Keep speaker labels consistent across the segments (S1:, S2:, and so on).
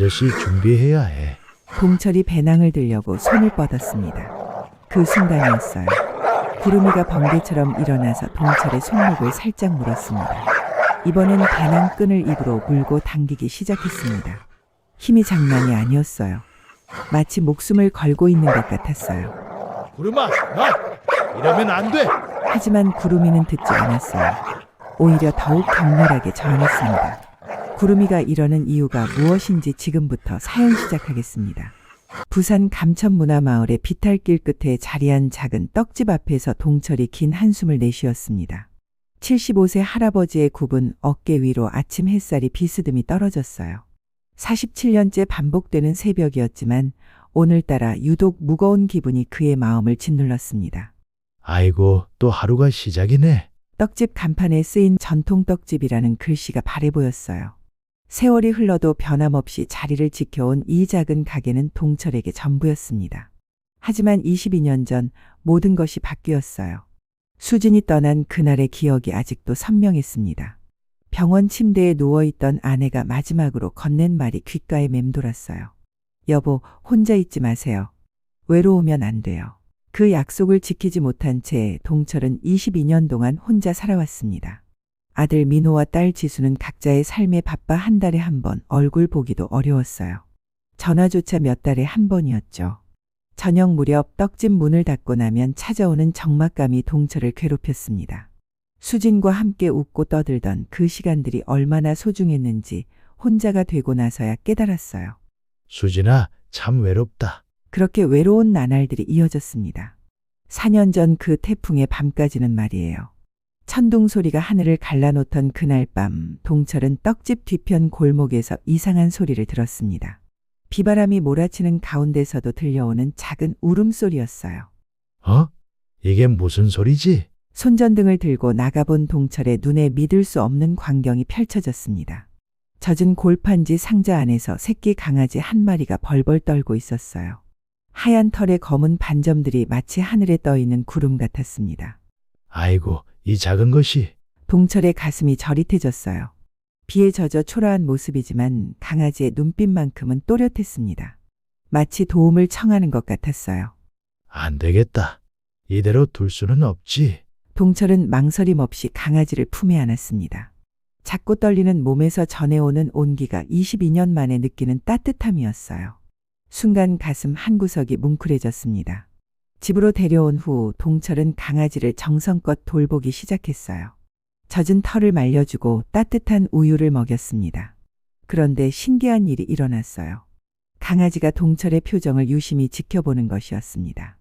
S1: 아저씨 준비해야 해.
S2: 동철이 배낭을 들려고 손을 뻗었습니다. 그 순간이었어요. 구름이가 번개처럼 일어나서 동철의 손목을 살짝 물었습니다. 이번엔 배낭 끈을 입으로 물고 당기기 시작했습니다. 힘이 장난이 아니었어요. 마치 목숨을 걸고 있는 것 같았어요.
S1: 구름아, 나! 이러면 안 돼!
S2: 하지만 구름이는 듣지 않았어요. 오히려 더욱 격렬하게 저항했습니다. 구름이가 이러는 이유가 무엇인지 지금부터 사연 시작하겠습니다. 부산 감천문화마을의 비탈길 끝에 자리한 작은 떡집 앞에서 동철이 긴 한숨을 내쉬었습니다. 75세 할아버지의 굽은 어깨 위로 아침 햇살이 비스듬히 떨어졌어요. 47년째 반복되는 새벽이었지만 오늘따라 유독 무거운 기분이 그의 마음을 짓눌렀습니다.
S1: 아이고, 또 하루가 시작이네.
S2: 떡집 간판에 쓰인 전통 떡집이라는 글씨가 바래 보였어요. 세월이 흘러도 변함없이 자리를 지켜온 이 작은 가게는 동철에게 전부였습니다. 하지만 22년 전 모든 것이 바뀌었어요. 수진이 떠난 그날의 기억이 아직도 선명했습니다. 병원 침대에 누워있던 아내가 마지막으로 건넨 말이 귓가에 맴돌았어요. 여보, 혼자 있지 마세요. 외로우면 안 돼요. 그 약속을 지키지 못한 채 동철은 22년 동안 혼자 살아왔습니다. 아들 민호와 딸 지수는 각자의 삶에 바빠 한 달에 한 번 얼굴 보기도 어려웠어요. 전화조차 몇 달에 한 번이었죠. 저녁 무렵 떡집 문을 닫고 나면 찾아오는 적막감이 동철을 괴롭혔습니다. 수진과 함께 웃고 떠들던 그 시간들이 얼마나 소중했는지 혼자가 되고 나서야 깨달았어요.
S1: 수진아, 참 외롭다.
S2: 그렇게 외로운 나날들이 이어졌습니다. 4년 전 그 태풍의 밤까지는 말이에요. 천둥 소리가 하늘을 갈라놓던 그날 밤, 동철은 떡집 뒤편 골목에서 이상한 소리를 들었습니다. 비바람이 몰아치는 가운데서도 들려오는 작은 울음소리였어요.
S1: 어? 이게 무슨 소리지?
S2: 손전등을 들고 나가본 동철의 눈에 믿을 수 없는 광경이 펼쳐졌습니다. 젖은 골판지 상자 안에서 새끼 강아지 한 마리가 벌벌 떨고 있었어요. 하얀 털의 검은 반점들이 마치 하늘에 떠있는 구름 같았습니다.
S1: 아이고, 이 작은 것이.
S2: 동철의 가슴이 저릿해졌어요. 비에 젖어 초라한 모습이지만 강아지의 눈빛만큼은 또렷했습니다. 마치 도움을 청하는 것 같았어요.
S1: 안 되겠다. 이대로 둘 수는 없지.
S2: 동철은 망설임 없이 강아지를 품에 안았습니다. 작고 떨리는 몸에서 전해오는 온기가 22년 만에 느끼는 따뜻함이었어요. 순간 가슴 한구석이 뭉클해졌습니다. 집으로 데려온 후 동철은 강아지를 정성껏 돌보기 시작했어요. 젖은 털을 말려주고 따뜻한 우유를 먹였습니다. 그런데 신기한 일이 일어났어요. 강아지가 동철의 표정을 유심히 지켜보는 것이었습니다.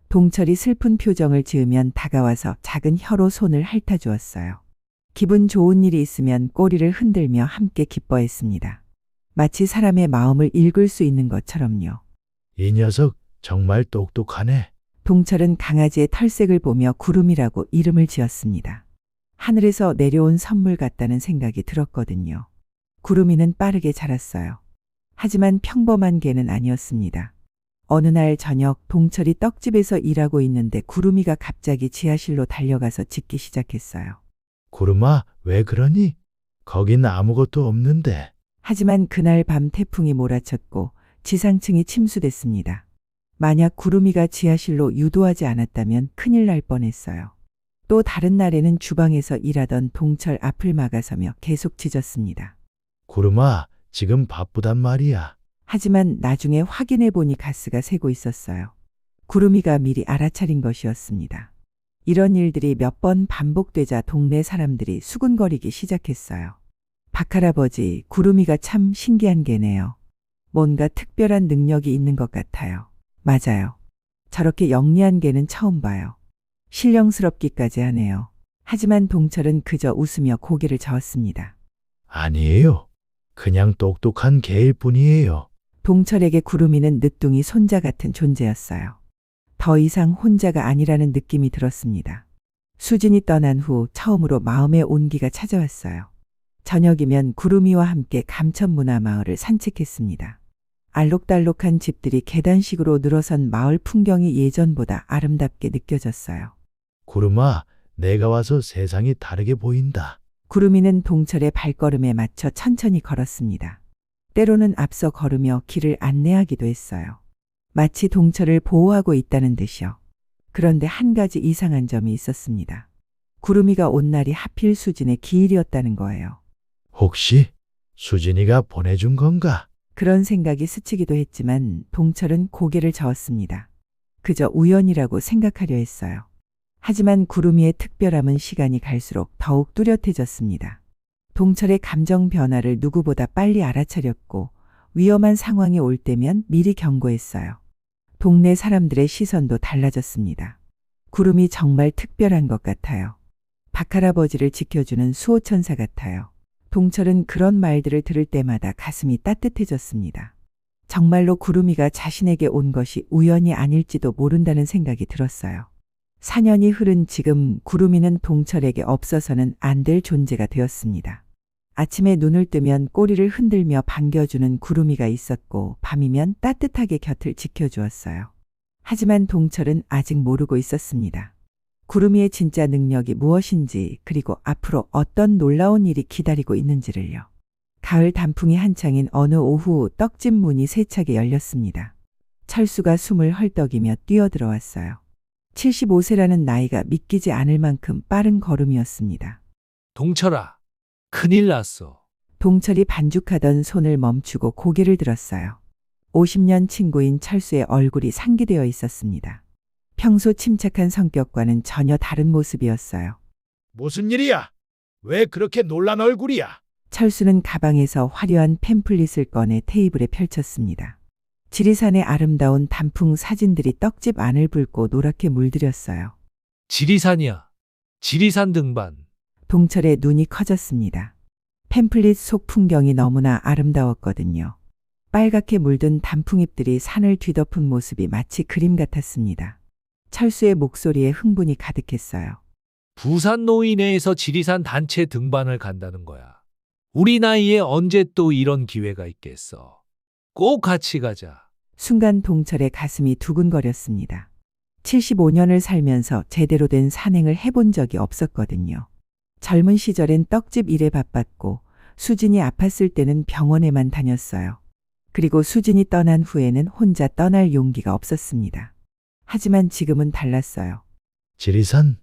S2: 동철이 슬픈 표정을 지으면 다가와서 작은 혀로 손을 핥아주었어요. 기분 좋은 일이 있으면 꼬리를 흔들며 함께 기뻐했습니다. 마치 사람의 마음을 읽을 수 있는 것처럼요.
S1: 이 녀석 정말 똑똑하네.
S2: 동철은 강아지의 털색을 보며 구름이라고 이름을 지었습니다. 하늘에서 내려온 선물 같다는 생각이 들었거든요. 구름이는 빠르게 자랐어요. 하지만 평범한 개는 아니었습니다. 어느 날 저녁 동철이 떡집에서 일하고 있는데 구름이가 갑자기 지하실로 달려가서 짖기 시작했어요.
S1: 구름아, 왜 그러니? 거긴 아무것도 없는데.
S2: 하지만 그날 밤 태풍이 몰아쳤고 지상층이 침수됐습니다. 만약 구름이가 지하실로 유도하지 않았다면 큰일 날 뻔했어요. 또 다른 날에는 주방에서 일하던 동철 앞을 막아서며 계속 짖었습니다.
S1: 구름아, 지금 바쁘단 말이야.
S2: 하지만 나중에 확인해 보니 가스가 새고 있었어요. 구름이가 미리 알아차린 것이었습니다. 이런 일들이 몇 번 반복되자 동네 사람들이 수군거리기 시작했어요. 박할아버지, 구름이가 참 신기한 개네요. 뭔가 특별한 능력이 있는 것 같아요. 맞아요. 저렇게 영리한 개는 처음 봐요. 신령스럽기까지 하네요. 하지만 동철은 그저 웃으며 고개를 저었습니다.
S1: 아니에요. 그냥 똑똑한 개일 뿐이에요.
S2: 동철에게 구름이는 늦둥이 손자 같은 존재였어요. 더 이상 혼자가 아니라는 느낌이 들었습니다. 수진이 떠난 후 처음으로 마음의 온기가 찾아왔어요. 저녁이면 구름이와 함께 감천문화마을을 산책했습니다. 알록달록한 집들이 계단식으로 늘어선 마을 풍경이 예전보다 아름답게 느껴졌어요.
S1: 구름아, 내가 와서 세상이 다르게 보인다.
S2: 구름이는 동철의 발걸음에 맞춰 천천히 걸었습니다. 때로는 앞서 걸으며 길을 안내하기도 했어요. 마치 동철을 보호하고 있다는 듯이요. 그런데 한 가지 이상한 점이 있었습니다. 구름이가 온 날이 하필 수진의 기일이었다는 거예요.
S1: 혹시 수진이가 보내준 건가?
S2: 그런 생각이 스치기도 했지만 동철은 고개를 저었습니다. 그저 우연이라고 생각하려 했어요. 하지만 구름이의 특별함은 시간이 갈수록 더욱 뚜렷해졌습니다. 동철의 감정 변화를 누구보다 빨리 알아차렸고 위험한 상황이 올 때면 미리 경고했어요. 동네 사람들의 시선도 달라졌습니다. 구름이 정말 특별한 것 같아요. 박할아버지를 지켜주는 수호천사 같아요. 동철은 그런 말들을 들을 때마다 가슴이 따뜻해졌습니다. 정말로 구름이가 자신에게 온 것이 우연이 아닐지도 모른다는 생각이 들었어요. 4년이 흐른 지금 구름이는 동철에게 없어서는 안 될 존재가 되었습니다. 아침에 눈을 뜨면 꼬리를 흔들며 반겨주는 구름이가 있었고 밤이면 따뜻하게 곁을 지켜주었어요. 하지만 동철은 아직 모르고 있었습니다. 구름이의 진짜 능력이 무엇인지 그리고 앞으로 어떤 놀라운 일이 기다리고 있는지를요. 가을 단풍이 한창인 어느 오후 떡집 문이 세차게 열렸습니다. 철수가 숨을 헐떡이며 뛰어들어왔어요. 75세라는 나이가 믿기지 않을 만큼 빠른 걸음이었습니다.
S3: 동철아, 큰일 났어.
S2: 동철이 반죽하던 손을 멈추고 고개를 들었어요. 50년 친구인 철수의 얼굴이 상기되어 있었습니다. 평소 침착한 성격과는 전혀 다른 모습이었어요.
S1: 무슨 일이야? 왜 그렇게 놀란 얼굴이야?
S2: 철수는 가방에서 화려한 팸플릿을 꺼내 테이블에 펼쳤습니다. 지리산의 아름다운 단풍 사진들이 떡집 안을 붉고 노랗게 물들였어요.
S3: 지리산이야. 지리산 등반.
S2: 동철의 눈이 커졌습니다. 팸플릿 속 풍경이 너무나 아름다웠거든요. 빨갛게 물든 단풍잎들이 산을 뒤덮은 모습이 마치 그림 같았습니다. 철수의 목소리에 흥분이 가득했어요.
S3: 부산 노인회에서 지리산 단체 등반을 간다는 거야. 우리 나이에 언제 또 이런 기회가 있겠어. 꼭 같이 가자.
S2: 순간 동철의 가슴이 두근거렸습니다. 75년을 살면서 제대로 된 산행을 해본 적이 없었거든요. 젊은 시절엔 떡집 일에 바빴고 수진이 아팠을 때는 병원에만 다녔어요. 그리고 수진이 떠난 후에는 혼자 떠날 용기가 없었습니다. 하지만 지금은 달랐어요.
S1: 지리산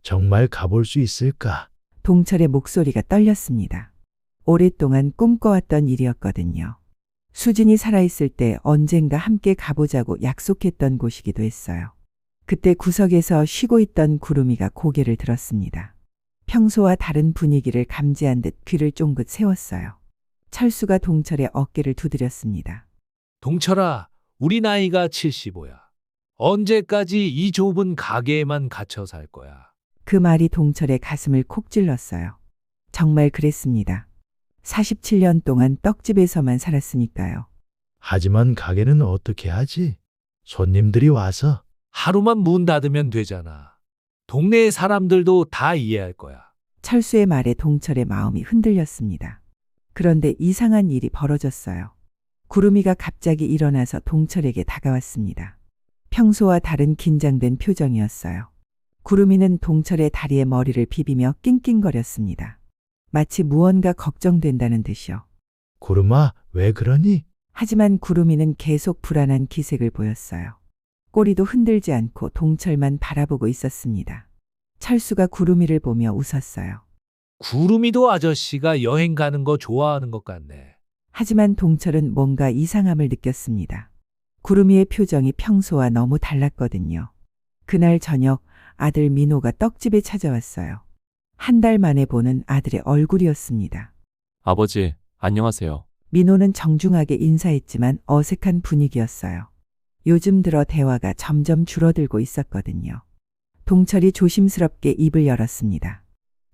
S1: 정말 가볼 수 있을까?
S2: 동철의 목소리가 떨렸습니다. 오랫동안 꿈꿔왔던 일이었거든요. 수진이 살아있을 때 언젠가 함께 가보자고 약속했던 곳이기도 했어요. 그때 구석에서 쉬고 있던 구름이가 고개를 들었습니다. 평소와 다른 분위기를 감지한 듯 귀를 쫑긋 세웠어요. 철수가 동철의 어깨를 두드렸습니다.
S3: 동철아, 우리 나이가 75야. 언제까지 이 좁은 가게에만 갇혀 살 거야.
S2: 그 말이 동철의 가슴을 콕 찔렀어요. 정말 그랬습니다. 47년 동안 떡집에서만 살았으니까요.
S1: 하지만 가게는 어떻게 하지? 손님들이 와서
S3: 하루만 문 닫으면 되잖아. 동네 사람들도 다 이해할 거야.
S2: 철수의 말에 동철의 마음이 흔들렸습니다. 그런데 이상한 일이 벌어졌어요. 구름이가 갑자기 일어나서 동철에게 다가왔습니다. 평소와 다른 긴장된 표정이었어요. 구름이는 동철의 다리에 머리를 비비며 낑낑거렸습니다. 마치 무언가 걱정된다는 듯이요.
S1: 구름아, 왜 그러니?
S2: 하지만 구름이는 계속 불안한 기색을 보였어요. 꼬리도 흔들지 않고 동철만 바라보고 있었습니다. 철수가 구름이를 보며 웃었어요.
S3: 구름이도 아저씨가 여행 가는 거 좋아하는 것 같네.
S2: 하지만 동철은 뭔가 이상함을 느꼈습니다. 구름이의 표정이 평소와 너무 달랐거든요. 그날 저녁 아들 민호가 떡집에 찾아왔어요. 한 달 만에 보는 아들의 얼굴이었습니다.
S4: 아버지, 안녕하세요.
S2: 민호는 정중하게 인사했지만 어색한 분위기였어요. 요즘 들어 대화가 점점 줄어들고 있었거든요. 동철이 조심스럽게 입을 열었습니다.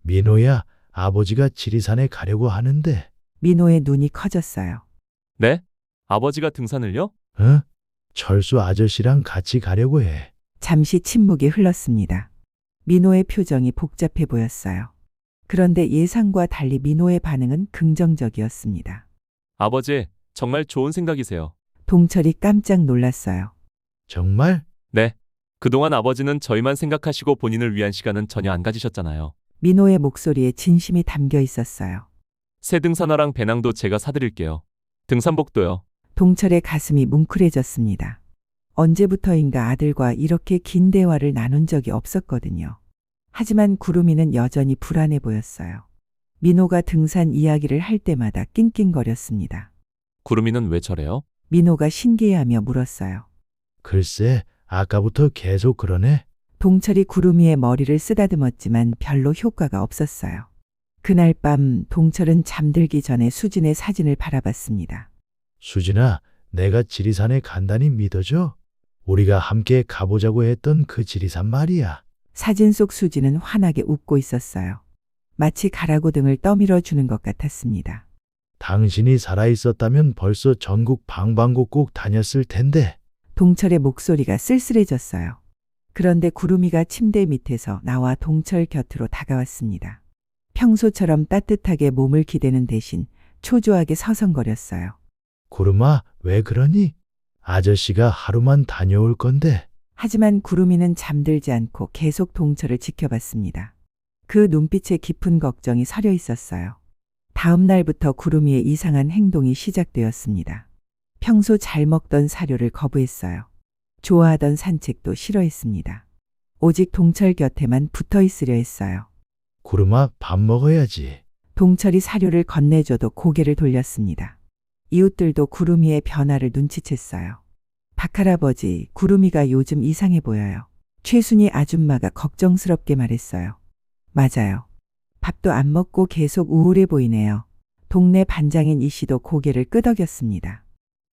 S1: 민호야, 아버지가 지리산에 가려고 하는데.
S2: 민호의 눈이 커졌어요.
S4: 네? 아버지가 등산을요?
S1: 어? 철수 아저씨랑 같이 가려고 해.
S2: 잠시 침묵이 흘렀습니다. 민호의 표정이 복잡해 보였어요. 그런데 예상과 달리 민호의 반응은 긍정적이었습니다.
S4: 아버지, 정말 좋은 생각이세요.
S2: 동철이 깜짝 놀랐어요.
S1: 정말?
S4: 네. 그동안 아버지는 저희만 생각하시고 본인을 위한 시간은 전혀 안 가지셨잖아요.
S2: 민호의 목소리에 진심이 담겨 있었어요.
S4: 새 등산화랑 배낭도 제가 사드릴게요. 등산복도요.
S2: 동철의 가슴이 뭉클해졌습니다. 언제부터인가 아들과 이렇게 긴 대화를 나눈 적이 없었거든요. 하지만 구름이는 여전히 불안해 보였어요. 민호가 등산 이야기를 할 때마다 낑낑거렸습니다.
S4: 구름이는 왜 저래요?
S2: 민호가 신기해하며 물었어요.
S1: 글쎄, 아까부터 계속 그러네.
S2: 동철이 구름이의 머리를 쓰다듬었지만 별로 효과가 없었어요. 그날 밤 동철은 잠들기 전에 수진의 사진을 바라봤습니다.
S1: 수진아, 내가 지리산에 간단히 믿어줘. 우리가 함께 가보자고 했던 그 지리산 말이야.
S2: 사진 속 수진은 환하게 웃고 있었어요. 마치 가라고 등을 떠밀어 주는 것 같았습니다.
S1: 당신이 살아있었다면 벌써 전국 방방곡곡 다녔을 텐데.
S2: 동철의 목소리가 쓸쓸해졌어요. 그런데 구름이가 침대 밑에서 나와 동철 곁으로 다가왔습니다. 평소처럼 따뜻하게 몸을 기대는 대신 초조하게 서성거렸어요.
S1: 구름아, 왜 그러니? 아저씨가 하루만 다녀올 건데.
S2: 하지만 구름이는 잠들지 않고 계속 동철을 지켜봤습니다. 그 눈빛에 깊은 걱정이 서려 있었어요. 다음 날부터 구름이의 이상한 행동이 시작되었습니다. 평소 잘 먹던 사료를 거부했어요. 좋아하던 산책도 싫어했습니다. 오직 동철 곁에만 붙어 있으려 했어요.
S1: 구름아, 밥 먹어야지.
S2: 동철이 사료를 건네줘도 고개를 돌렸습니다. 이웃들도 구름이의 변화를 눈치챘어요. 박할아버지, 구름이가 요즘 이상해 보여요. 최순희 아줌마가 걱정스럽게 말했어요. 맞아요. 밥도 안 먹고 계속 우울해 보이네요. 동네 반장인 이 씨도 고개를 끄덕였습니다.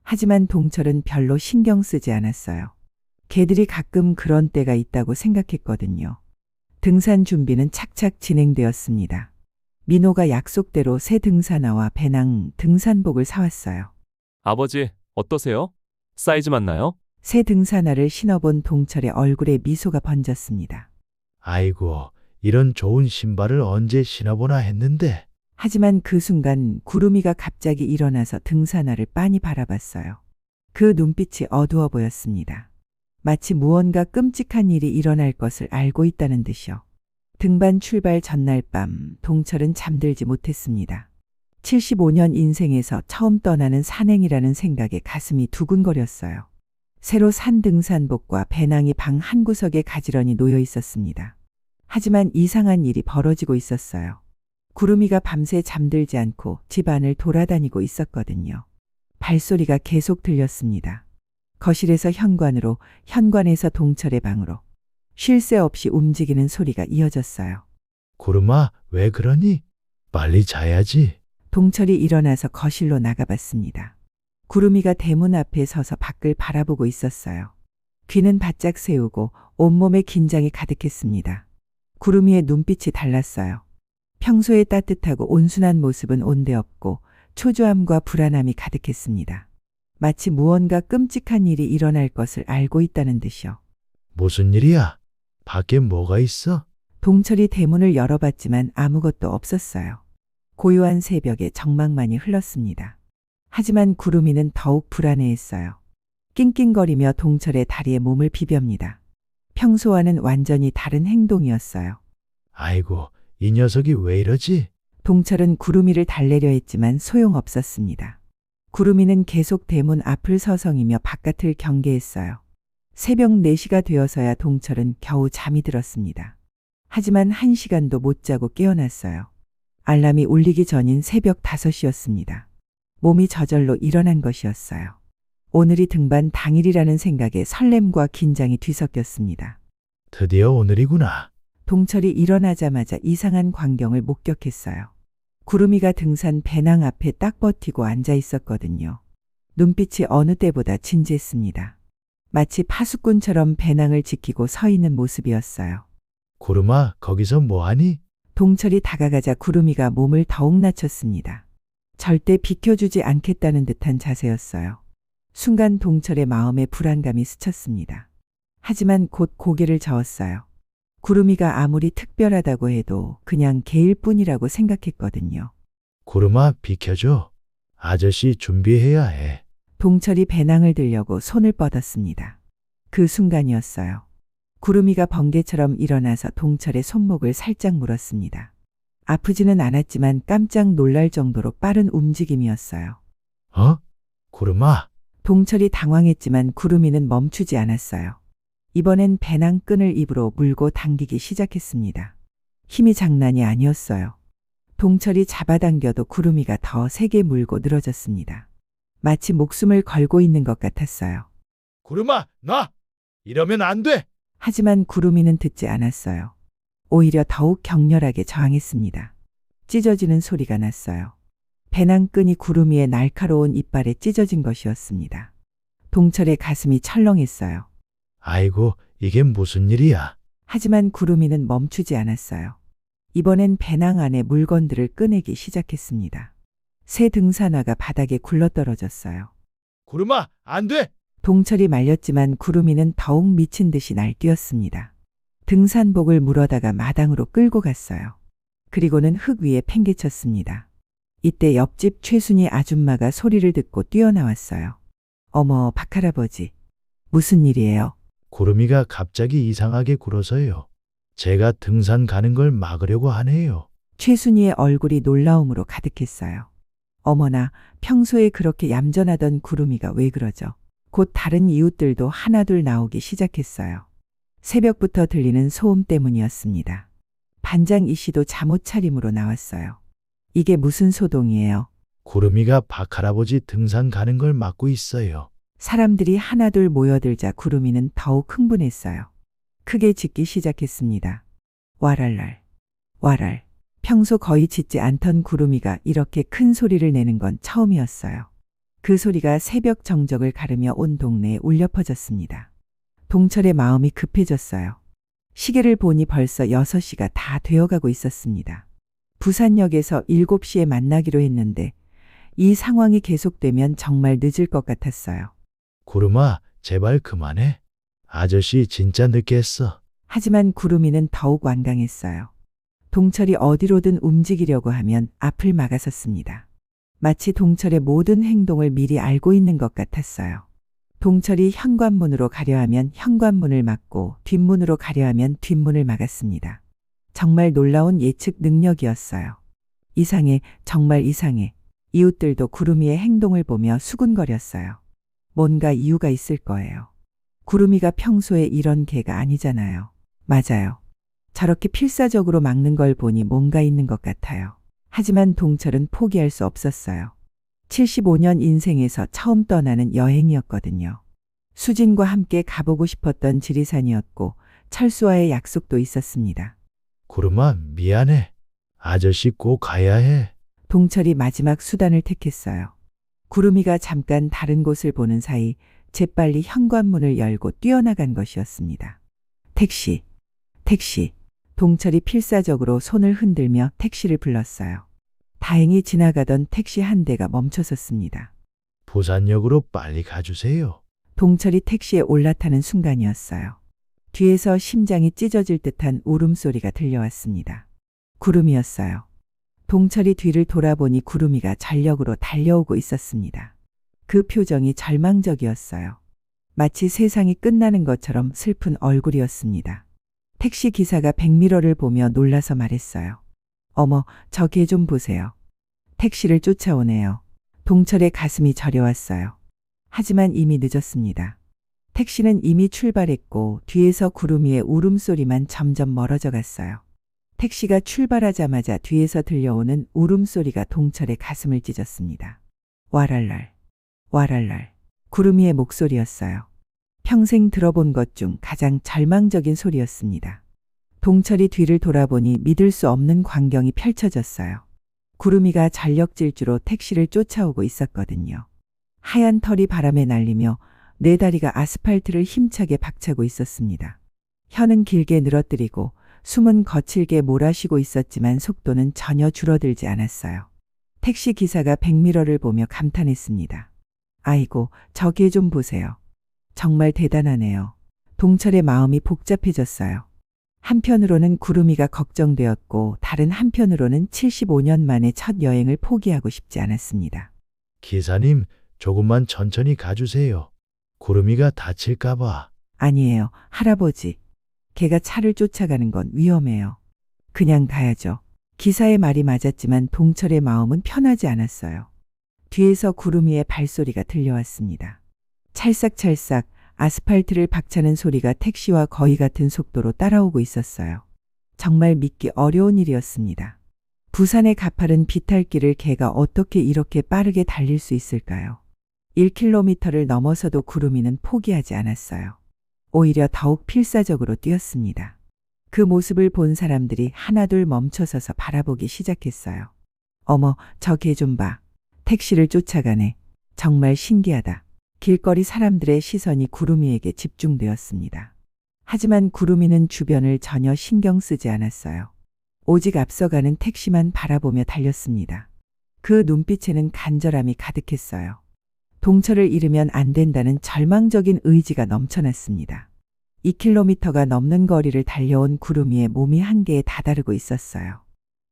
S2: 하지만 동철은 별로 신경 쓰지 않았어요. 개들이 가끔 그런 때가 있다고 생각했거든요. 등산 준비는 착착 진행되었습니다. 민호가 약속대로 새 등산화와 배낭, 등산복을 사왔어요.
S4: 아버지, 어떠세요? 사이즈 맞나요?
S2: 새 등산화를 신어본 동철의 얼굴에 미소가 번졌습니다.
S1: 아이고, 이런 좋은 신발을 언제 신어보나 했는데.
S2: 하지만 그 순간 구름이가 갑자기 일어나서 등산화를 빤히 바라봤어요. 그 눈빛이 어두워 보였습니다. 마치 무언가 끔찍한 일이 일어날 것을 알고 있다는 듯이요. 등반 출발 전날 밤 동철은 잠들지 못했습니다. 75년 인생에서 처음 떠나는 산행이라는 생각에 가슴이 두근거렸어요. 새로 산 등산복과 배낭이 방 한구석에 가지런히 놓여 있었습니다. 하지만 이상한 일이 벌어지고 있었어요. 구름이가 밤새 잠들지 않고 집안을 돌아다니고 있었거든요. 발소리가 계속 들렸습니다. 거실에서 현관으로, 현관에서 동철의 방으로. 쉴 새 없이 움직이는 소리가 이어졌어요.
S1: 구름아, 왜 그러니? 빨리 자야지.
S2: 동철이 일어나서 거실로 나가봤습니다. 구름이가 대문 앞에 서서 밖을 바라보고 있었어요. 귀는 바짝 세우고 온몸에 긴장이 가득했습니다. 구름이의 눈빛이 달랐어요. 평소에 따뜻하고 온순한 모습은 온데없고 초조함과 불안함이 가득했습니다. 마치 무언가 끔찍한 일이 일어날 것을 알고 있다는 듯이요.
S1: 무슨 일이야? 밖에 뭐가 있어?
S2: 동철이 대문을 열어봤지만 아무것도 없었어요. 고요한 새벽에 정막만이 흘렀습니다. 하지만 구름이는 더욱 불안해했어요. 낑낑거리며 동철의 다리에 몸을 비볐니다. 평소와는 완전히 다른 행동이었어요.
S1: 아이고, 이 녀석이 왜 이러지?
S2: 동철은 구름이를 달래려 했지만 소용없었습니다. 구름이는 계속 대문 앞을 서성이며 바깥을 경계했어요. 새벽 4시가 되어서야 동철은 겨우 잠이 들었습니다. 하지만 1시간도 못 자고 깨어났어요. 알람이 울리기 전인 새벽 5시였습니다. 몸이 저절로 일어난 것이었어요. 오늘이 등반 당일이라는 생각에 설렘과 긴장이 뒤섞였습니다.
S1: 드디어 오늘이구나.
S2: 동철이 일어나자마자 이상한 광경을 목격했어요. 구름이가 등산 배낭 앞에 딱 버티고 앉아 있었거든요. 눈빛이 어느 때보다 진지했습니다. 마치 파수꾼처럼 배낭을 지키고 서 있는 모습이었어요.
S1: 구름아, 거기서 뭐하니?
S2: 동철이 다가가자 구름이가 몸을 더욱 낮췄습니다. 절대 비켜주지 않겠다는 듯한 자세였어요. 순간 동철의 마음에 불안감이 스쳤습니다. 하지만 곧 고개를 저었어요. 구름이가 아무리 특별하다고 해도 그냥 개일 뿐이라고 생각했거든요.
S1: 구름아, 비켜줘. 아저씨 준비해야 해.
S2: 동철이 배낭을 들려고 손을 뻗었습니다. 그 순간이었어요. 구름이가 번개처럼 일어나서 동철의 손목을 살짝 물었습니다. 아프지는 않았지만 깜짝 놀랄 정도로 빠른 움직임이었어요.
S1: 어? 구름아,
S2: 동철이 당황했지만 구름이는 멈추지 않았어요. 이번엔 배낭 끈을 입으로 물고 당기기 시작했습니다. 힘이 장난이 아니었어요. 동철이 잡아당겨도 구름이가 더 세게 물고 늘어졌습니다. 마치 목숨을 걸고 있는 것 같았어요.
S1: 구름아, 놔! 이러면 안 돼!
S2: 하지만 구름이는 듣지 않았어요. 오히려 더욱 격렬하게 저항했습니다. 찢어지는 소리가 났어요. 배낭끈이 구름이의 날카로운 이빨에 찢어진 것이었습니다. 동철의 가슴이 철렁했어요.
S1: 아이고, 이게 무슨 일이야?
S2: 하지만 구름이는 멈추지 않았어요. 이번엔 배낭 안에 물건들을 꺼내기 시작했습니다. 새 등산화가 바닥에 굴러떨어졌어요.
S1: 구름아, 안 돼!
S2: 동철이 말렸지만 구름이는 더욱 미친 듯이 날뛰었습니다. 등산복을 물어다가 마당으로 끌고 갔어요. 그리고는 흙 위에 팽개쳤습니다. 이때 옆집 최순희 아줌마가 소리를 듣고 뛰어나왔어요. 어머, 박할아버지. 무슨 일이에요?
S1: 구름이가 갑자기 이상하게 굴어서요. 제가 등산 가는 걸 막으려고 하네요.
S2: 최순희의 얼굴이 놀라움으로 가득했어요. 어머나, 평소에 그렇게 얌전하던 구름이가 왜 그러죠? 곧 다른 이웃들도 하나둘 나오기 시작했어요. 새벽부터 들리는 소음 때문이었습니다. 반장 이 씨도 잠옷 차림으로 나왔어요. 이게 무슨 소동이에요?
S1: 구름이가 박할아버지 등산 가는 걸 막고 있어요.
S2: 사람들이 하나둘 모여들자 구름이는 더욱 흥분했어요. 크게 짖기 시작했습니다. 와랄랄, 와랄. 평소 거의 짖지 않던 구름이가 이렇게 큰 소리를 내는 건 처음이었어요. 그 소리가 새벽 정적을 가르며 온 동네에 울려 퍼졌습니다. 동철의 마음이 급해졌어요. 시계를 보니 벌써 6시가 다 되어가고 있었습니다. 부산역에서 7시에 만나기로 했는데 이 상황이 계속되면 정말 늦을 것 같았어요.
S1: 구름아, 제발 그만해. 아저씨 진짜 늦게 했어.
S2: 하지만 구름이는 더욱 완강했어요. 동철이 어디로든 움직이려고 하면 앞을 막아섰습니다. 마치 동철의 모든 행동을 미리 알고 있는 것 같았어요. 동철이 현관문으로 가려 하면 현관문을 막고 뒷문으로 가려 하면 뒷문을 막았습니다. 정말 놀라운 예측 능력이었어요. 이상해, 정말 이상해. 이웃들도 구름이의 행동을 보며 수군거렸어요. 뭔가 이유가 있을 거예요. 구름이가 평소에 이런 개가 아니잖아요. 맞아요. 저렇게 필사적으로 막는 걸 보니 뭔가 있는 것 같아요. 하지만 동철은 포기할 수 없었어요. 75년 인생에서 처음 떠나는 여행이었거든요. 수진과 함께 가보고 싶었던 지리산이었고 철수와의 약속도 있었습니다.
S1: 구름아, 미안해. 아저씨 꼭 가야 해.
S2: 동철이 마지막 수단을 택했어요. 구름이가 잠깐 다른 곳을 보는 사이 재빨리 현관문을 열고 뛰어나간 것이었습니다. 택시, 택시. 동철이 필사적으로 손을 흔들며 택시를 불렀어요. 다행히 지나가던 택시 한 대가 멈춰섰습니다.
S1: 부산역으로 빨리 가주세요.
S2: 동철이 택시에 올라타는 순간이었어요. 뒤에서 심장이 찢어질 듯한 울음소리가 들려왔습니다. 구름이었어요. 동철이 뒤를 돌아보니 구름이가 전력으로 달려오고 있었습니다. 그 표정이 절망적이었어요. 마치 세상이 끝나는 것처럼 슬픈 얼굴이었습니다. 택시 기사가 백미러를 보며 놀라서 말했어요. 어머, 저 개 좀 보세요. 택시를 쫓아오네요. 동철의 가슴이 저려왔어요. 하지만 이미 늦었습니다. 택시는 이미 출발했고 뒤에서 구름이의 울음소리만 점점 멀어져 갔어요. 택시가 출발하자마자 뒤에서 들려오는 울음소리가 동철의 가슴을 찢었습니다. 와랄랄, 와랄랄. 구름이의 목소리였어요. 평생 들어본 것 중 가장 절망적인 소리였습니다. 동철이 뒤를 돌아보니 믿을 수 없는 광경이 펼쳐졌어요. 구름이가 전력 질주로 택시를 쫓아오고 있었거든요. 하얀 털이 바람에 날리며 네 다리가 아스팔트를 힘차게 박차고 있었습니다. 혀는 길게 늘어뜨리고 숨은 거칠게 몰아쉬고 있었지만 속도는 전혀 줄어들지 않았어요. 택시 기사가 백미러를 보며 감탄했습니다. 아이고, 저 개 좀 보세요. 정말 대단하네요. 동철의 마음이 복잡해졌어요. 한편으로는 구름이가 걱정되었고 다른 한편으로는 75년 만에 첫 여행을 포기하고 싶지 않았습니다.
S1: 기사님, 조금만 천천히 가주세요. 구름이가 다칠까봐.
S2: 아니에요, 할아버지. 걔가 차를 쫓아가는 건 위험해요. 그냥 가야죠. 기사의 말이 맞았지만 동철의 마음은 편하지 않았어요. 뒤에서 구름이의 발소리가 들려왔습니다. 찰싹찰싹 아스팔트를 박차는 소리가 택시와 거의 같은 속도로 따라오고 있었어요. 정말 믿기 어려운 일이었습니다. 부산의 가파른 비탈길을 개가 어떻게 이렇게 빠르게 달릴 수 있을까요? 1km를 넘어서도 구름이는 포기하지 않았어요. 오히려 더욱 필사적으로 뛰었습니다. 그 모습을 본 사람들이 하나둘 멈춰서서 바라보기 시작했어요. 어머, 저 개 좀 봐. 택시를 쫓아가네. 정말 신기하다. 길거리 사람들의 시선이 구름이에게 집중되었습니다. 하지만 구름이는 주변을 전혀 신경 쓰지 않았어요. 오직 앞서가는 택시만 바라보며 달렸습니다. 그 눈빛에는 간절함이 가득했어요. 동철을 잃으면 안 된다는 절망적인 의지가 넘쳐났습니다. 2km가 넘는 거리를 달려온 구름이의 몸이 한계에 다다르고 있었어요.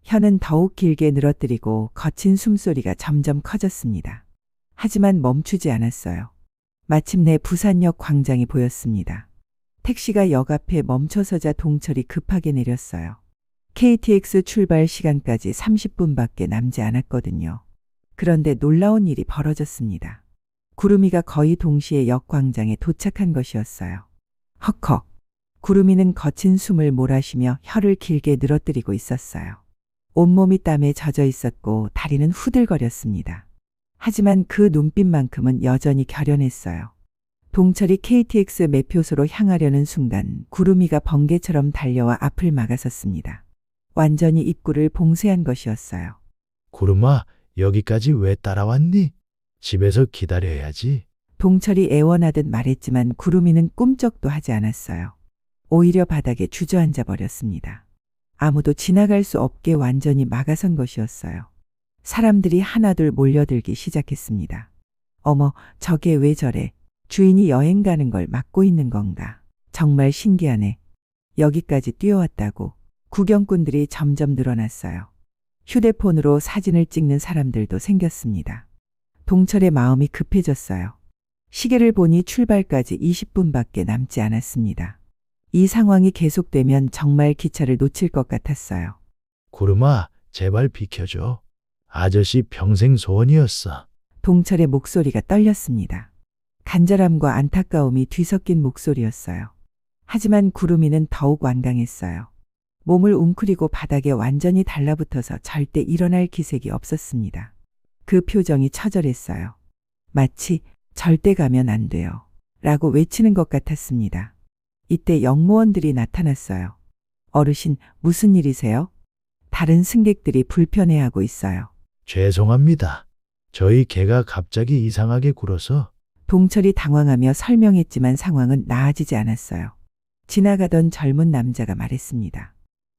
S2: 혀는 더욱 길게 늘어뜨리고 거친 숨소리가 점점 커졌습니다. 하지만 멈추지 않았어요. 마침내 부산역 광장이 보였습니다. 택시가 역 앞에 멈춰서자 동철이 급하게 내렸어요. KTX 출발 시간까지 30분밖에 남지 않았거든요. 그런데 놀라운 일이 벌어졌습니다. 구름이가 거의 동시에 역 광장에 도착한 것이었어요. 헉헉. 구름이는 거친 숨을 몰아쉬며 혀를 길게 늘어뜨리고 있었어요. 온몸이 땀에 젖어 있었고 다리는 후들거렸습니다. 하지만 그 눈빛만큼은 여전히 결연했어요. 동철이 KTX 매표소로 향하려는 순간 구름이가 번개처럼 달려와 앞을 막아섰습니다. 완전히 입구를 봉쇄한 것이었어요.
S1: 구름아, 여기까지 왜 따라왔니? 집에서 기다려야지.
S2: 동철이 애원하듯 말했지만 구름이는 꿈쩍도 하지 않았어요. 오히려 바닥에 주저앉아 버렸습니다. 아무도 지나갈 수 없게 완전히 막아선 것이었어요. 사람들이 하나둘 몰려들기 시작했습니다. 어머, 저게 왜 저래? 주인이 여행 가는 걸 막고 있는 건가? 정말 신기하네. 여기까지 뛰어왔다고. 구경꾼들이 점점 늘어났어요. 휴대폰으로 사진을 찍는 사람들도 생겼습니다. 동철의 마음이 급해졌어요. 시계를 보니 출발까지 20분밖에 남지 않았습니다. 이 상황이 계속되면 정말 기차를 놓칠 것 같았어요.
S1: 구름아, 제발 비켜줘. 아저씨 평생 소원이었어.
S2: 동철의 목소리가 떨렸습니다. 간절함과 안타까움이 뒤섞인 목소리였어요. 하지만 구름이는 더욱 완강했어요. 몸을 웅크리고 바닥에 완전히 달라붙어서 절대 일어날 기색이 없었습니다. 그 표정이 처절했어요. 마치 절대 가면 안 돼요. 라고 외치는 것 같았습니다. 이때 역무원들이 나타났어요. 어르신, 무슨 일이세요? 다른 승객들이 불편해하고 있어요.
S1: 죄송합니다. 저희 개가 갑자기 이상하게 굴어서.
S2: 동철이 당황하며 설명했지만 상황은 나아지지 않았어요. 지나가던 젊은 남자가 말했습니다.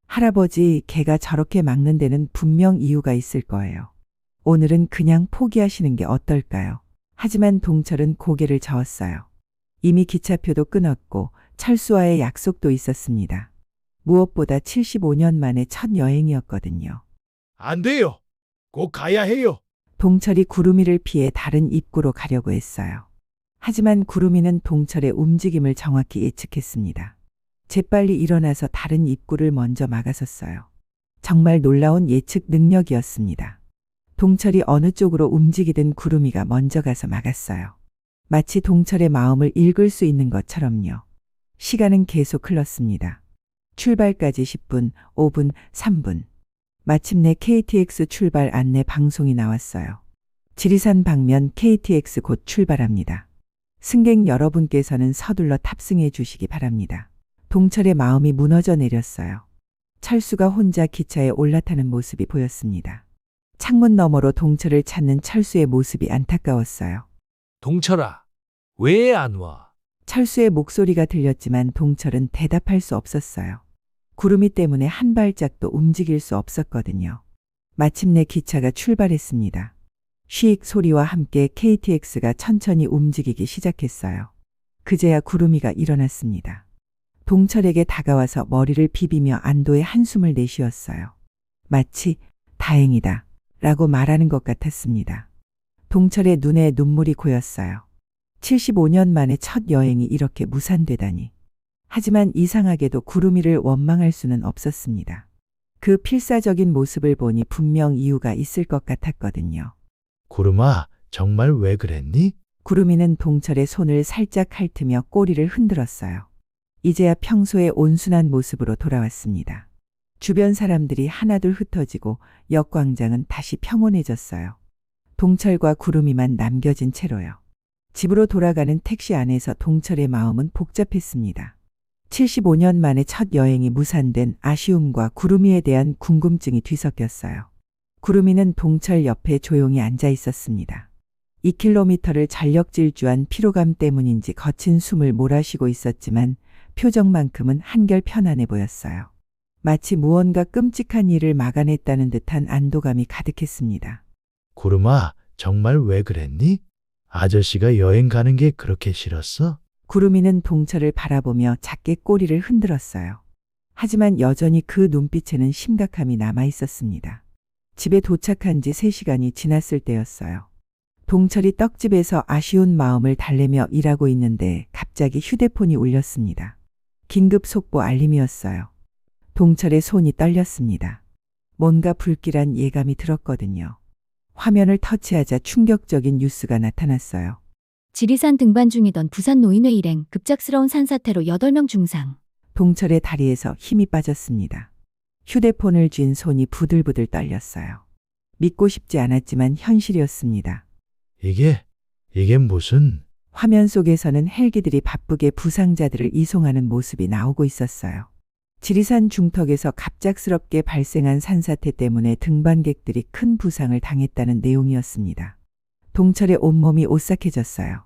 S2: 할아버지, 개가 저렇게 막는 데는 분명 이유가 있을 거예요. 오늘은 그냥 포기하시는 게 어떨까요? 하지만 동철은 고개를 저었어요. 이미 기차표도 끊었고 철수와의 약속도 있었습니다. 무엇보다 75년 만에 첫 여행이었거든요.
S1: 안 돼요. 꼭 가야 해요.
S2: 동철이 구름이를 피해 다른 입구로 가려고 했어요. 하지만 구름이는 동철의 움직임을 정확히 예측했습니다. 재빨리 일어나서 다른 입구를 먼저 막아섰어요. 정말 놀라운 예측 능력이었습니다. 동철이 어느 쪽으로 움직이든 구름이가 먼저 가서 막았어요. 마치 동철의 마음을 읽을 수 있는 것처럼요. 시간은 계속 흘렀습니다. 출발까지 10분, 5분, 3분. 마침내 KTX 출발 안내 방송이 나왔어요. 지리산 방면 KTX 곧 출발합니다. 승객 여러분께서는 서둘러 탑승해 주시기 바랍니다. 동철의 마음이 무너져 내렸어요. 철수가 혼자 기차에 올라타는 모습이 보였습니다. 창문 너머로 동철을 찾는 철수의 모습이 안타까웠어요.
S3: 동철아, 왜 안 와?
S2: 철수의 목소리가 들렸지만 동철은 대답할 수 없었어요. 구름이 때문에 한 발짝도 움직일 수 없었거든요. 마침내 기차가 출발했습니다. 쉬익 소리와 함께 KTX가 천천히 움직이기 시작했어요. 그제야 구름이가 일어났습니다. 동철에게 다가와서 머리를 비비며 안도의 한숨을 내쉬었어요. 마치 다행이다 라고 말하는 것 같았습니다. 동철의 눈에 눈물이 고였어요. 75년 만에 첫 여행이 이렇게 무산되다니. 하지만 이상하게도 구름이를 원망할 수는 없었습니다. 그 필사적인 모습을 보니 분명 이유가 있을 것 같았거든요.
S1: 구름아, 정말 왜 그랬니?
S2: 구름이는 동철의 손을 살짝 핥으며 꼬리를 흔들었어요. 이제야 평소의 온순한 모습으로 돌아왔습니다. 주변 사람들이 하나둘 흩어지고 역광장은 다시 평온해졌어요. 동철과 구름이만 남겨진 채로요. 집으로 돌아가는 택시 안에서 동철의 마음은 복잡했습니다. 75년 만에 첫 여행이 무산된 아쉬움과 구름이에 대한 궁금증이 뒤섞였어요. 구름이는 동철 옆에 조용히 앉아 있었습니다. 2km를 전력 질주한 피로감 때문인지 거친 숨을 몰아쉬고 있었지만 표정만큼은 한결 편안해 보였어요. 마치 무언가 끔찍한 일을 막아냈다는 듯한 안도감이 가득했습니다.
S1: 구름아, 정말 왜 그랬니? 아저씨가 여행 가는 게 그렇게 싫었어?
S2: 구름이는 동철을 바라보며 작게 꼬리를 흔들었어요. 하지만 여전히 그 눈빛에는 심각함이 남아 있었습니다. 집에 도착한 지 3시간이 지났을 때였어요. 동철이 떡집에서 아쉬운 마음을 달래며 일하고 있는데 갑자기 휴대폰이 울렸습니다. 긴급 속보 알림이었어요. 동철의 손이 떨렸습니다. 뭔가 불길한 예감이 들었거든요. 화면을 터치하자 충격적인 뉴스가 나타났어요.
S5: 지리산 등반 중이던 부산 노인회 일행 급작스러운 산사태로 8명 중상.
S2: 동철의 다리에서 힘이 빠졌습니다. 휴대폰을 쥔 손이 부들부들 떨렸어요. 믿고 싶지 않았지만 현실이었습니다.
S1: 이게 무슨...
S2: 화면 속에서는 헬기들이 바쁘게 부상자들을 이송하는 모습이 나오고 있었어요. 지리산 중턱에서 갑작스럽게 발생한 산사태 때문에 등반객들이 큰 부상을 당했다는 내용이었습니다. 동철의 온몸이 오싹해졌어요.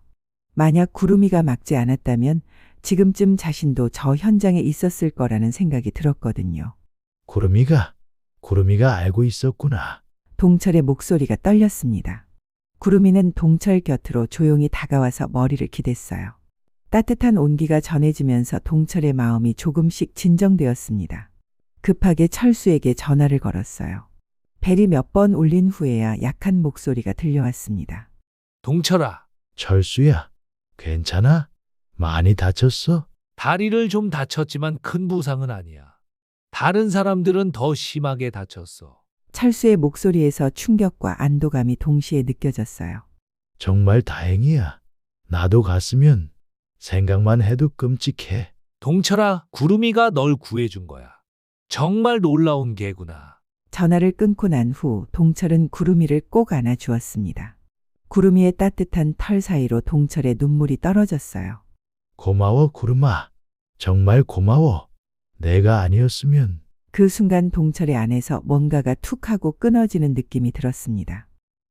S2: 만약 구름이가 막지 않았다면 지금쯤 자신도 저 현장에 있었을 거라는 생각이 들었거든요.
S1: 구름이가 알고 있었구나.
S2: 동철의 목소리가 떨렸습니다. 구름이는 동철 곁으로 조용히 다가와서 머리를 기댔어요. 따뜻한 온기가 전해지면서 동철의 마음이 조금씩 진정되었습니다. 급하게 철수에게 전화를 걸었어요. 벨이 몇 번 울린 후에야 약한 목소리가 들려왔습니다.
S3: 동철아,
S1: 철수야, 괜찮아? 많이 다쳤어?
S3: 다리를 좀 다쳤지만 큰 부상은 아니야. 다른 사람들은 더 심하게 다쳤어.
S2: 철수의 목소리에서 충격과 안도감이 동시에 느껴졌어요.
S1: 정말 다행이야. 나도 갔으면 생각만 해도 끔찍해.
S3: 동철아, 구름이가 널 구해준 거야. 정말 놀라운 개구나.
S2: 전화를 끊고 난 후 동철은 구름이를 꼭 안아주었습니다. 구름이의 따뜻한 털 사이로 동철의 눈물이 떨어졌어요.
S1: 고마워, 구름아. 정말 고마워. 내가 아니었으면...
S2: 그 순간 동철의 안에서 뭔가가 툭 하고 끊어지는 느낌이 들었습니다.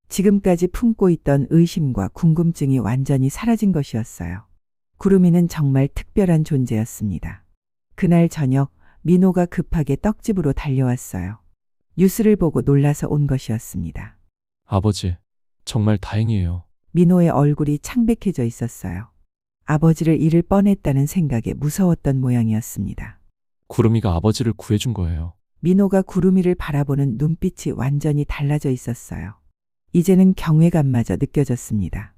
S2: 지금까지 품고 있던 의심과 궁금증이 완전히 사라진 것이었어요. 구름이는 정말 특별한 존재였습니다. 그날 저녁 민호가 급하게 떡집으로 달려왔어요. 뉴스를 보고 놀라서 온 것이었습니다.
S4: 아버지, 정말 다행이에요.
S2: 민호의 얼굴이 창백해져 있었어요. 아버지를 잃을 뻔했다는 생각에 무서웠던 모양이었습니다.
S4: 구름이가 아버지를 구해준 거예요.
S2: 민호가 구름이를 바라보는 눈빛이 완전히 달라져 있었어요. 이제는 경외감마저 느껴졌습니다.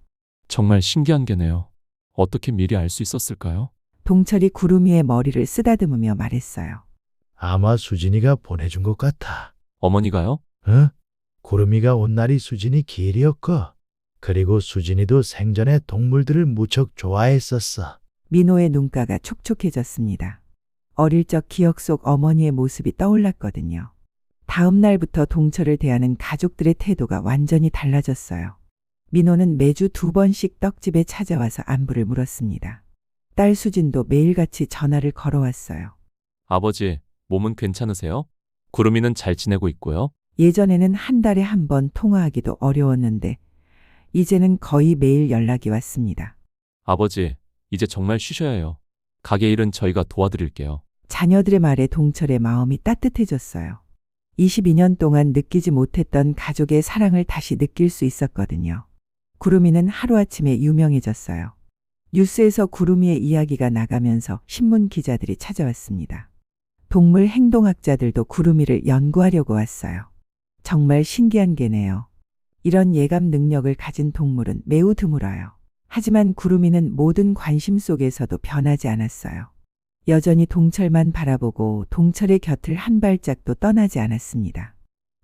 S4: 정말 신기한 게네요. 어떻게 미리 알 수 있었을까요?
S2: 동철이 구름이의 머리를 쓰다듬으며 말했어요.
S1: 아마 수진이가 보내준 것 같아.
S4: 어머니가요?
S1: 응? 구름이가 온 날이 수진이 기일이었고, 그리고 수진이도 생전에 동물들을 무척 좋아했었어.
S2: 민호의 눈가가 촉촉해졌습니다. 어릴 적 기억 속 어머니의 모습이 떠올랐거든요. 다음 날부터 동철을 대하는 가족들의 태도가 완전히 달라졌어요. 민호는 매주 2번씩 떡집에 찾아와서 안부를 물었습니다. 딸 수진도 매일같이 전화를 걸어왔어요.
S4: 아버지, 몸은 괜찮으세요? 구름이는 잘 지내고 있고요.
S2: 예전에는 한 달에 1번 통화하기도 어려웠는데 이제는 거의 매일 연락이 왔습니다.
S4: 아버지, 이제 정말 쉬셔야 해요. 가게 일은 저희가 도와드릴게요.
S2: 자녀들의 말에 동철의 마음이 따뜻해졌어요. 22년 동안 느끼지 못했던 가족의 사랑을 다시 느낄 수 있었거든요. 구름이는 하루아침에 유명해졌어요. 뉴스에서 구름이의 이야기가 나가면서 신문 기자들이 찾아왔습니다. 동물 행동학자들도 구름이를 연구하려고 왔어요. 정말 신기한 개네요. 이런 예감 능력을 가진 동물은 매우 드물어요. 하지만 구름이는 모든 관심 속에서도 변하지 않았어요. 여전히 동철만 바라보고 동철의 곁을 한 발짝도 떠나지 않았습니다.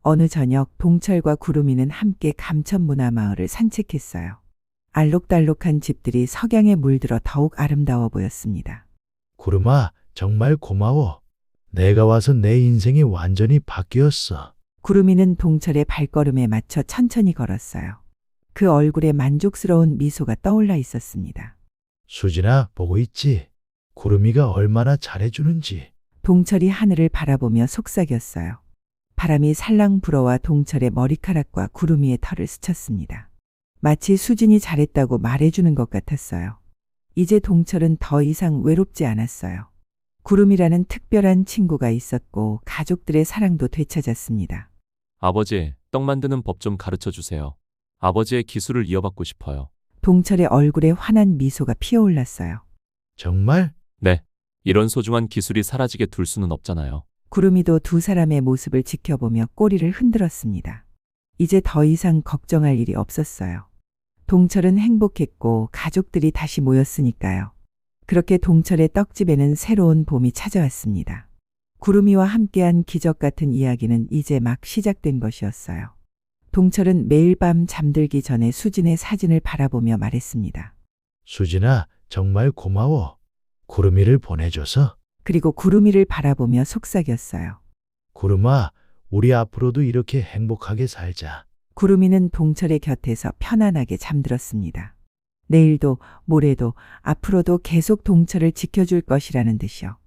S2: 어느 저녁 동철과 구름이는 함께 감천문화마을을 산책했어요. 알록달록한 집들이 석양에 물들어 더욱 아름다워 보였습니다.
S1: 구름아, 정말 고마워. 내가 와서 내 인생이 완전히 바뀌었어.
S2: 구름이는 동철의 발걸음에 맞춰 천천히 걸었어요. 그 얼굴에 만족스러운 미소가 떠올라 있었습니다.
S1: 수진아, 보고 있지? 구름이가 얼마나 잘해주는지.
S2: 동철이 하늘을 바라보며 속삭였어요. 바람이 살랑 불어와 동철의 머리카락과 구름이의 털을 스쳤습니다. 마치 수진이 잘했다고 말해주는 것 같았어요. 이제 동철은 더 이상 외롭지 않았어요. 구름이라는 특별한 친구가 있었고 가족들의 사랑도 되찾았습니다.
S4: 아버지, 떡 만드는 법 좀 가르쳐 주세요. 아버지의 기술을 이어받고 싶어요.
S2: 동철의 얼굴에 환한 미소가 피어올랐어요.
S1: 정말?
S4: 네. 이런 소중한 기술이 사라지게 둘 수는 없잖아요.
S2: 구름이도 두 사람의 모습을 지켜보며 꼬리를 흔들었습니다. 이제 더 이상 걱정할 일이 없었어요. 동철은 행복했고 가족들이 다시 모였으니까요. 그렇게 동철의 떡집에는 새로운 봄이 찾아왔습니다. 구름이와 함께한 기적 같은 이야기는 이제 막 시작된 것이었어요. 동철은 매일 밤 잠들기 전에 수진의 사진을 바라보며 말했습니다.
S1: 수진아, 정말 고마워. 구름이를 보내줘서.
S2: 그리고 구름이를 바라보며 속삭였어요.
S1: 구름아, 우리 앞으로도 이렇게 행복하게 살자.
S2: 구름이는 동철의 곁에서 편안하게 잠들었습니다. 내일도 모레도 앞으로도 계속 동철을 지켜줄 것이라는 듯이요.